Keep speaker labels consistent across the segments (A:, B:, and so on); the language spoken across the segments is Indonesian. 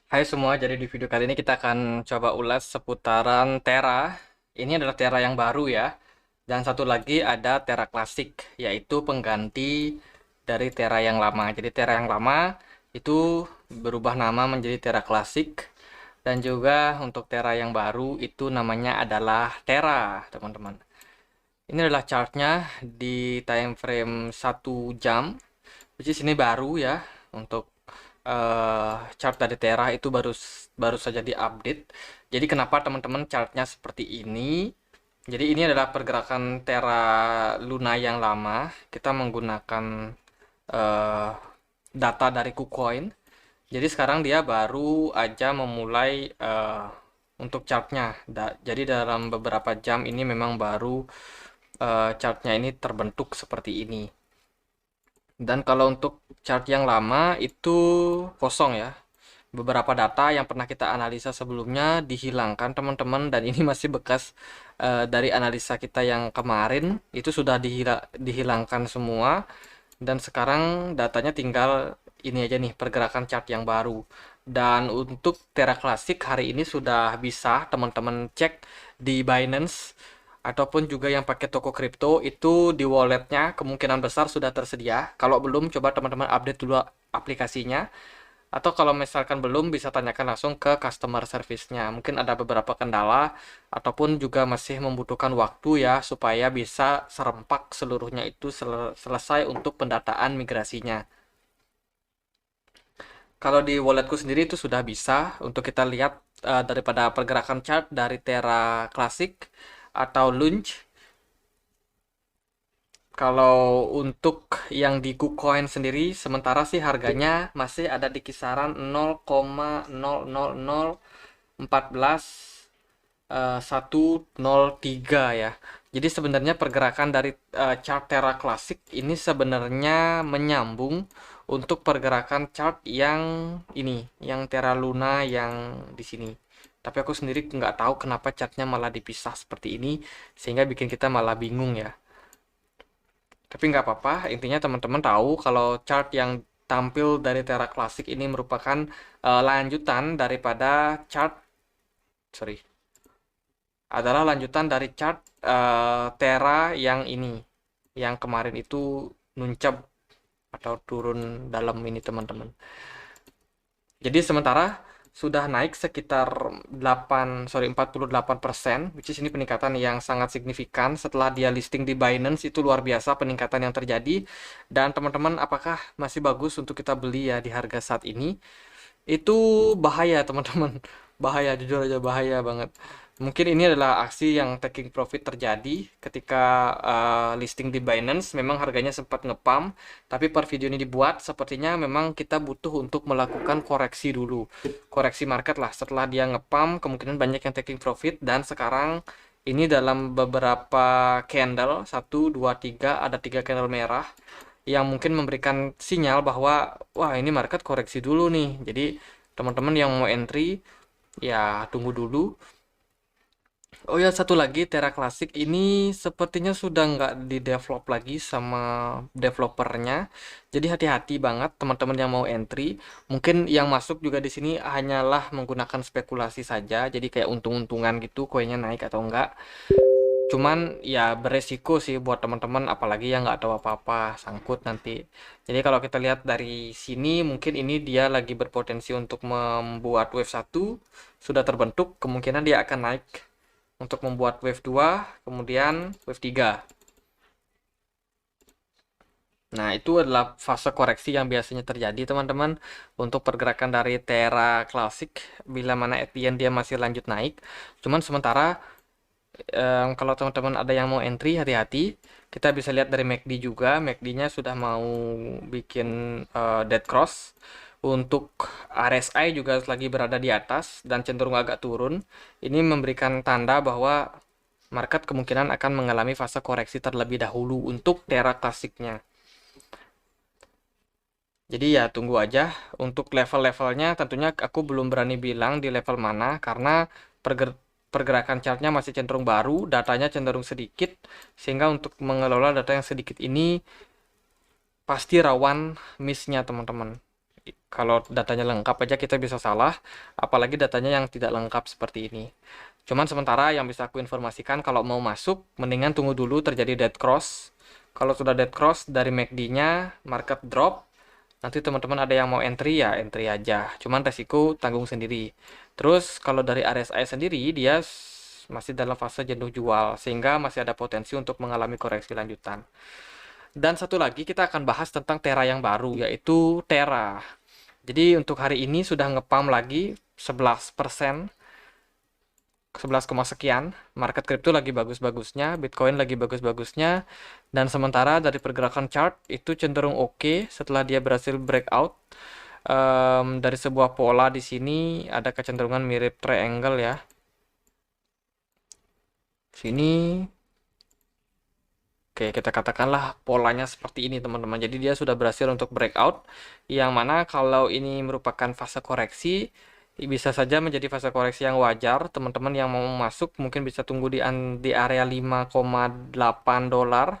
A: Hai semua, jadi di video kali ini kita akan coba ulas seputaran Terra. Ini adalah Terra yang baru ya. Dan satu lagi ada Terra klasik, yaitu pengganti dari Terra yang lama. Jadi Terra yang lama itu berubah nama menjadi Terra klasik. Dan juga untuk Terra yang baru itu namanya adalah Terra, teman-teman. Ini adalah chartnya di time frame 1 jam. Which is ini baru ya untuk chart dari Terra itu baru baru saja diupdate. Jadi kenapa teman-teman chartnya seperti ini? Jadi ini adalah pergerakan Terra Luna yang lama. Kita menggunakan eh, data dari KuCoin. Jadi sekarang dia baru aja memulai untuk chartnya. Jadi dalam beberapa jam ini memang baru chartnya ini terbentuk seperti ini. Dan kalau untuk chart yang lama itu kosong ya. Beberapa data yang pernah kita analisa sebelumnya dihilangkan teman-teman, dan ini masih bekas dari analisa kita yang kemarin itu sudah dihilangkan semua, dan sekarang datanya tinggal ini aja nih, pergerakan chart yang baru. Dan untuk Terra Classic hari ini sudah bisa teman-teman cek di Binance ataupun juga yang pakai toko kripto itu di walletnya kemungkinan besar sudah tersedia. Kalau belum, coba teman-teman update dulu aplikasinya. Atau kalau misalkan belum, bisa tanyakan langsung ke customer service-nya. Mungkin ada beberapa kendala ataupun juga masih membutuhkan waktu ya supaya bisa serempak seluruhnya itu selesai untuk pendataan migrasinya. Kalau di walletku sendiri itu sudah bisa untuk kita lihat daripada pergerakan chart dari Terra Classic atau Lunch. Kalau untuk yang di KuCoin sendiri, sementara sih harganya masih ada di kisaran 0,00014 103 ya. Jadi sebenarnya pergerakan dari chart Terra Classic ini sebenarnya menyambung untuk pergerakan chart yang ini, yang Terra Luna yang di sini. Tapi aku sendiri nggak tahu kenapa chartnya malah dipisah seperti ini, sehingga bikin kita malah bingung ya. Tapi nggak apa-apa, intinya teman-teman tahu kalau chart yang tampil dari Terra Classic ini merupakan lanjutan daripada chart, sorry, adalah lanjutan dari chart Terra yang ini, yang kemarin itu nuncap atau turun dalam ini teman-teman. Jadi sementara sudah naik sekitar 48%, which is ini peningkatan yang sangat signifikan setelah dia listing di Binance. Itu luar biasa peningkatan yang terjadi. Dan teman-teman, apakah masih bagus untuk kita beli ya di harga saat ini? Itu bahaya teman-teman. Bahaya, jujur aja bahaya banget. Mungkin ini adalah aksi yang taking profit terjadi ketika listing di Binance. Memang harganya sempat ngepam, tapi per video ini dibuat sepertinya memang kita butuh untuk melakukan koreksi dulu. Koreksi market lah. Setelah dia ngepam, kemungkinan banyak yang taking profit, dan sekarang ini dalam beberapa candle, 1, 2, 3, ada 3 candle merah yang mungkin memberikan sinyal bahwa wah, ini market koreksi dulu nih. Jadi teman-teman yang mau entry ya tunggu dulu. Oh ya, satu lagi, Terra Classic ini sepertinya sudah nggak di-develop lagi sama developernya. Jadi hati-hati banget teman-teman yang mau entry. Mungkin yang masuk juga di sini hanyalah menggunakan spekulasi saja. Jadi kayak untung-untungan gitu, koinnya naik atau enggak. Cuman ya beresiko sih buat teman-teman, apalagi yang nggak tahu apa-apa, sangkut nanti. Jadi kalau kita lihat dari sini, mungkin ini dia lagi berpotensi untuk membuat wave 1 sudah terbentuk, kemungkinan dia akan naik untuk membuat wave 2, kemudian wave 3. Nah, itu adalah fase koreksi yang biasanya terjadi, teman-teman, untuk pergerakan dari Terra Classic, bila mana at the end dia masih lanjut naik. Cuman sementara, kalau teman-teman ada yang mau entry, hati-hati. Kita bisa lihat dari MACD juga, MACD-nya sudah mau bikin dead cross. Untuk RSI juga lagi berada di atas dan cenderung agak turun. Ini memberikan tanda bahwa market kemungkinan akan mengalami fase koreksi terlebih dahulu untuk Terra Classic-nya. Jadi ya tunggu aja. Untuk level-levelnya tentunya aku belum berani bilang di level mana, karena pergerakan chartnya masih cenderung baru, datanya cenderung sedikit, sehingga untuk mengelola data yang sedikit ini pasti rawan miss-nya teman-teman. Kalau datanya lengkap aja kita bisa salah, apalagi datanya yang tidak lengkap seperti ini. Cuman sementara yang bisa aku informasikan kalau mau masuk, mendingan tunggu dulu terjadi dead cross. Kalau sudah dead cross dari MACD-nya, market drop, nanti teman-teman ada yang mau entry ya entry aja. Cuman resiko tanggung sendiri. Terus kalau dari RSI sendiri, dia masih dalam fase jenuh jual, sehingga masih ada potensi untuk mengalami koreksi lanjutan. Dan satu lagi kita akan bahas tentang Terra yang baru, yaitu Terra. Jadi untuk hari ini sudah ngepam lagi 11%, 11, sekian. Market crypto lagi bagus-bagusnya, Bitcoin lagi bagus-bagusnya. Dan sementara dari pergerakan chart itu cenderung oke setelah dia berhasil breakout. Dari sebuah pola di sini ada kecenderungan mirip triangle ya. Sini, oke, kita katakanlah polanya seperti ini teman-teman. Jadi dia sudah berhasil untuk breakout, yang mana kalau ini merupakan fase koreksi, bisa saja menjadi fase koreksi yang wajar. Teman-teman yang mau masuk mungkin bisa tunggu di area 5,8 dolar.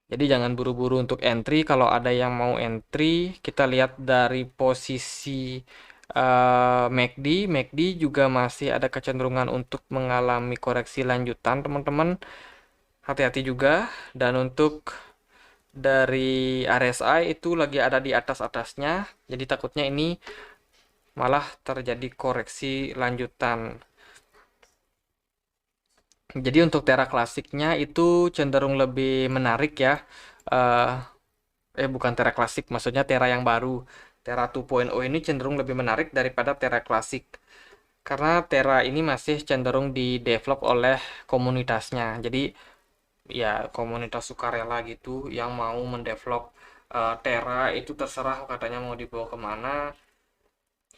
A: Jadi jangan buru-buru untuk entry. Kalau ada yang mau entry, kita lihat dari posisi MACD. MACD juga masih ada kecenderungan untuk mengalami koreksi lanjutan teman-teman. Hati-hati juga. Dan untuk dari RSI itu lagi ada di atas-atasnya, jadi takutnya ini malah terjadi koreksi lanjutan. Jadi untuk Terra klasiknya itu cenderung lebih menarik ya. Bukan Terra klasik, maksudnya Terra yang baru. Terra 2.0 ini cenderung lebih menarik daripada Terra klasik. Karena Terra ini masih cenderung di develop oleh komunitasnya. Jadi ya komunitas sukarela gitu yang mau mendevelop Terra itu terserah katanya mau dibawa kemana.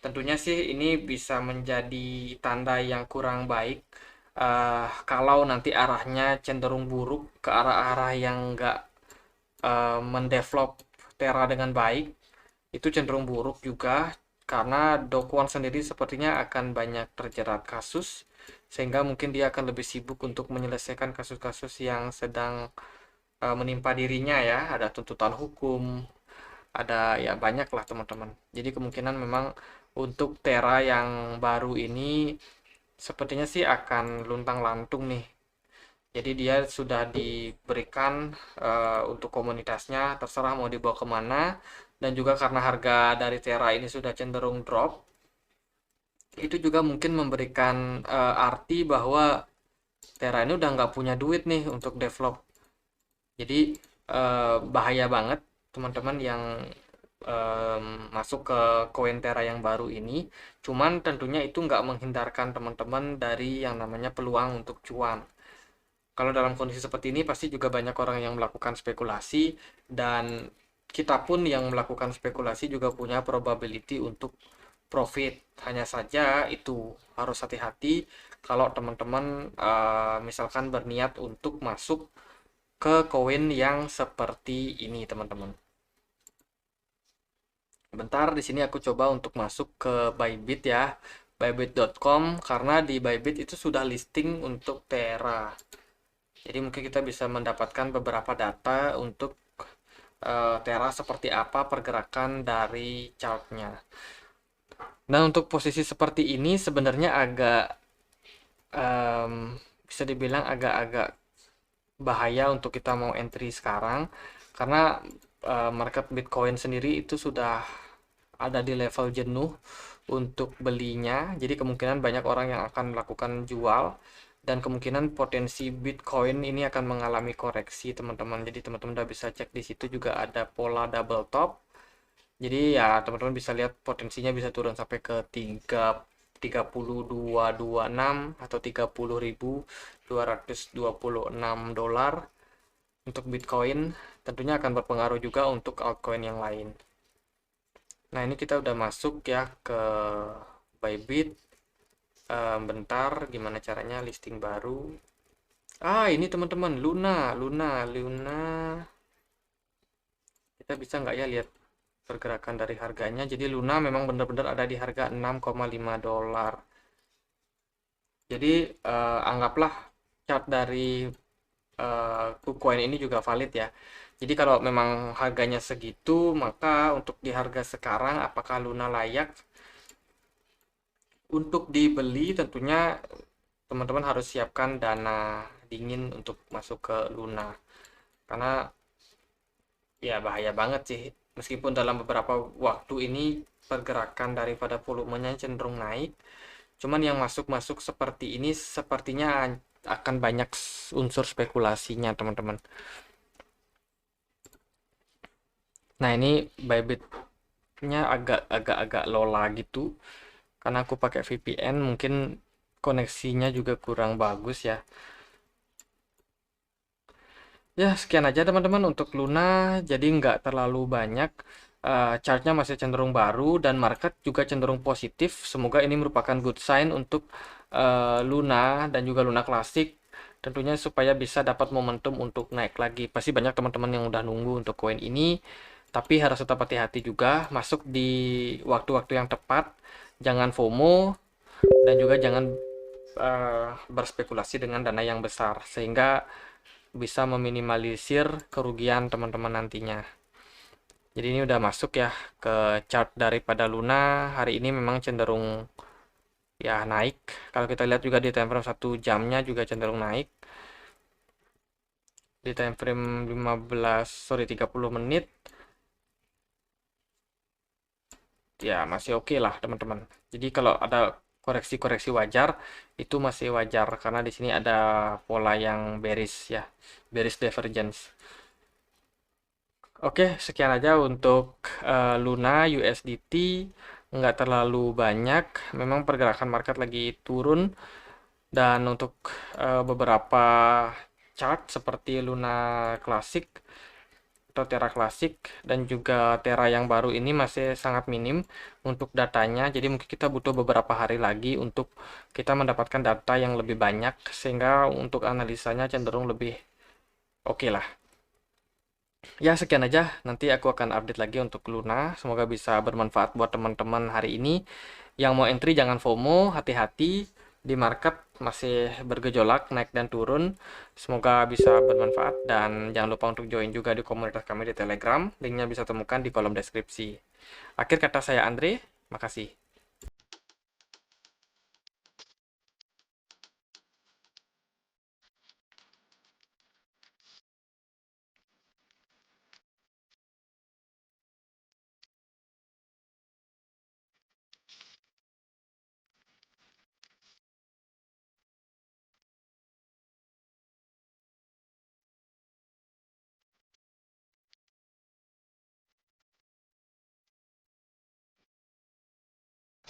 A: Tentunya sih ini bisa menjadi tanda yang kurang baik kalau nanti arahnya cenderung buruk ke arah-arah yang nggak mendevelop Terra dengan baik. Itu cenderung buruk juga karena Do Kwon sendiri sepertinya akan banyak terjerat kasus, sehingga mungkin dia akan lebih sibuk untuk menyelesaikan kasus-kasus yang sedang menimpa dirinya ya. Ada tuntutan hukum, ada ya banyak lah teman-teman. Jadi kemungkinan memang untuk Terra yang baru ini sepertinya sih akan luntang-lantung nih. Jadi dia sudah diberikan untuk komunitasnya, terserah mau dibawa kemana. Dan juga karena harga dari Terra ini sudah cenderung drop, itu juga mungkin memberikan arti bahwa Terra ini udah nggak punya duit nih untuk develop. Jadi bahaya banget teman-teman yang masuk ke koin Terra yang baru ini. Cuman tentunya itu nggak menghindarkan teman-teman dari yang namanya peluang untuk cuan. Kalau dalam kondisi seperti ini pasti juga banyak orang yang melakukan spekulasi, dan kita pun yang melakukan spekulasi juga punya probability untuk profit. Hanya saja itu harus hati-hati kalau teman-teman misalkan berniat untuk masuk ke koin yang seperti ini teman-teman. Bentar, di sini aku coba untuk masuk ke Bybit ya, bybit.com, karena di Bybit itu sudah listing untuk Terra. Jadi mungkin kita bisa mendapatkan beberapa data untuk Terra seperti apa pergerakan dari chartnya. Nah untuk posisi seperti ini sebenarnya agak bisa dibilang agak-agak bahaya untuk kita mau entry sekarang, karena market Bitcoin sendiri itu sudah ada di level jenuh untuk belinya. Jadi kemungkinan banyak orang yang akan melakukan jual, dan kemungkinan potensi Bitcoin ini akan mengalami koreksi teman-teman. Jadi teman-teman udah bisa cek di situ juga ada pola double top. Jadi ya teman-teman bisa lihat potensinya bisa turun sampai ke 3226 atau 30.226 dolar untuk Bitcoin. Tentunya akan berpengaruh juga untuk altcoin yang lain. Nah ini kita udah masuk ya ke Bybit. Bentar, gimana caranya listing baru? Ini teman-teman, Luna. Kita bisa nggak ya lihat pergerakan dari harganya? Jadi Luna memang benar-benar ada di harga 6,5 dolar. Jadi anggaplah chart dari KuCoin ini juga valid ya. Jadi kalau memang harganya segitu, maka untuk di harga sekarang apakah Luna layak untuk dibeli? Tentunya teman-teman harus siapkan dana dingin untuk masuk ke Luna. Karena ya bahaya banget sih. Meskipun dalam beberapa waktu ini pergerakan daripada volumenya cenderung naik, cuman yang masuk-masuk seperti ini sepertinya akan banyak unsur spekulasinya, teman-teman. Nah, ini Bybit-nya agak lola gitu karena aku pakai VPN, mungkin koneksinya juga kurang bagus ya. Ya, sekian aja teman-teman untuk Luna. Jadi nggak terlalu banyak. Chartnya masih cenderung baru dan market juga cenderung positif. Semoga ini merupakan good sign untuk Luna dan juga Luna Classic. Tentunya supaya bisa dapat momentum untuk naik lagi. Pasti banyak teman-teman yang udah nunggu untuk koin ini. Tapi harus tetap hati-hati juga. Masuk di waktu-waktu yang tepat. Jangan FOMO. Dan juga jangan berspekulasi dengan dana yang besar. Sehingga bisa meminimalisir kerugian teman-teman nantinya. Jadi ini udah masuk ya ke chart daripada Luna. Hari ini memang cenderung ya naik. Kalau kita lihat juga di time frame 1 jamnya juga cenderung naik. Di time frame 30 menit ya masih oke lah teman-teman. Jadi kalau ada koreksi-koreksi wajar itu masih wajar karena di sini ada pola yang bearish ya, bearish divergence. Oke, sekian aja untuk Luna USDT. Nggak terlalu banyak. Memang pergerakan market lagi turun. Dan untuk beberapa chart seperti Luna Classic atau Terra Classic dan juga Terra yang baru ini masih sangat minim untuk datanya. Jadi mungkin kita butuh beberapa hari lagi untuk kita mendapatkan data yang lebih banyak. Sehingga untuk analisanya cenderung lebih oke lah. Ya, sekian aja. Nanti aku akan update lagi untuk Luna. Semoga bisa bermanfaat buat teman-teman hari ini. Yang mau entry jangan FOMO, hati-hati. Di market masih bergejolak, naik dan turun. Semoga bisa bermanfaat. Dan jangan lupa untuk join juga di komunitas kami di Telegram. Linknya bisa temukan di kolom deskripsi. Akhir kata saya Andre, makasih.